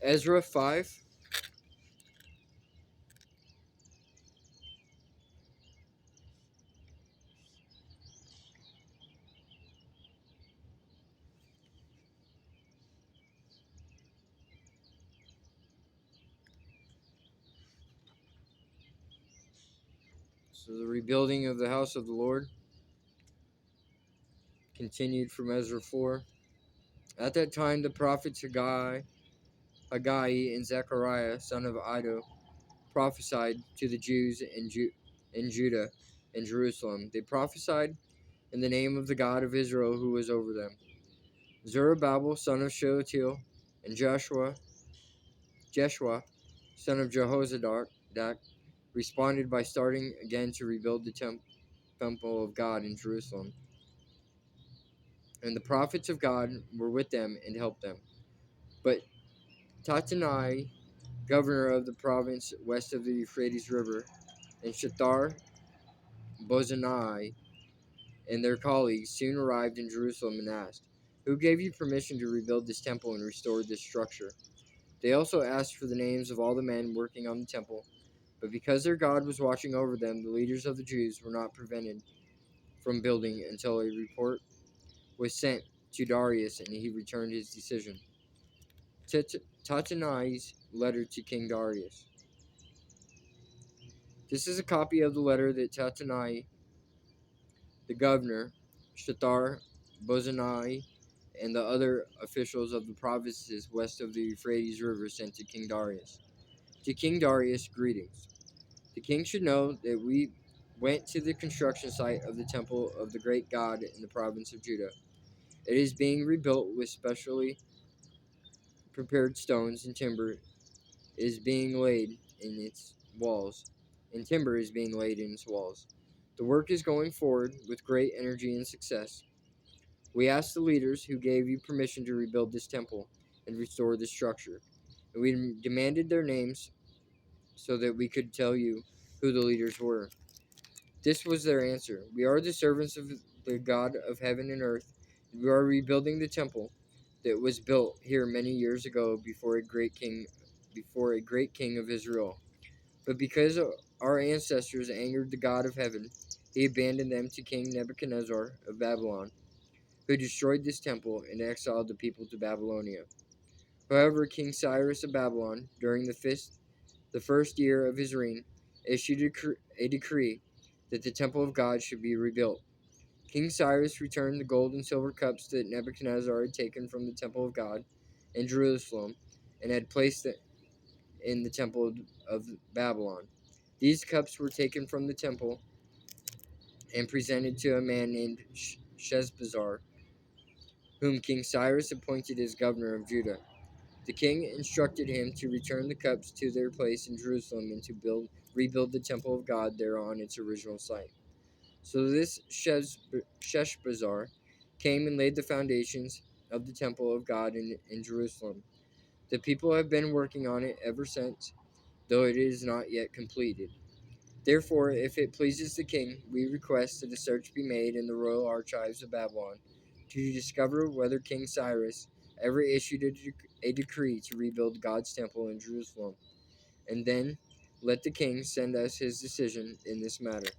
Ezra 5. So the rebuilding of the house of the Lord continued from Ezra 4. At that time, the prophets Haggai, and Zechariah, son of Iddo, prophesied to the Jews in Judah and Jerusalem. They prophesied in the name of the God of Israel who was over them. Zerubbabel, son of Shealtiel, and Jeshua, son of Jehozadak, responded by starting again to rebuild the temple of God in Jerusalem. And the prophets of God were with them and helped them. But Tattenai, governor of the province west of the Euphrates River, and Shethar-Bozenai and their colleagues soon arrived in Jerusalem and asked, "Who gave you permission to rebuild this temple and restore this structure?" They also asked for the names of all the men working on the temple, but because their God was watching over them, the leaders of the Jews were not prevented from building until a report was sent to Darius and he returned his decision. Tattenai's letter to King Darius. This is a copy of the letter that Tattenai, the governor, Shethar-Bozenai, and the other officials of the provinces west of the Euphrates River sent to King Darius. To King Darius, greetings. The king should know that we went to the construction site of the temple of the great God in the province of Judah. It is being rebuilt with specially prepared stones, and timber is being laid in its walls. The work is going forward with great energy and success. We asked the leaders who gave you permission to rebuild this temple and restore the structure, and we demanded their names so that we could tell you who the leaders were. This was their answer: "We are the servants of the God of heaven and earth, and we are rebuilding the temple that was built here many years ago before a great king of Israel. But because our ancestors angered the God of heaven, he abandoned them to King Nebuchadnezzar of Babylon, who destroyed this temple and exiled the people to Babylonia. However, King Cyrus of Babylon, during the first year of his reign, issued a decree that the temple of God should be rebuilt. King Cyrus returned the gold and silver cups that Nebuchadnezzar had taken from the temple of God in Jerusalem and had placed in the temple of Babylon. These cups were taken from the temple and presented to a man named Sheshbazzar, whom King Cyrus appointed as governor of Judah. The king instructed him to return the cups to their place in Jerusalem and to rebuild the temple of God there on its original site. So this Sheshbazzar came and laid the foundations of the temple of God in Jerusalem. The people have been working on it ever since, though it is not yet completed. Therefore, if it pleases the king, we request that a search be made in the royal archives of Babylon to discover whether King Cyrus ever issued a decree to rebuild God's temple in Jerusalem, and then let the king send us his decision in this matter."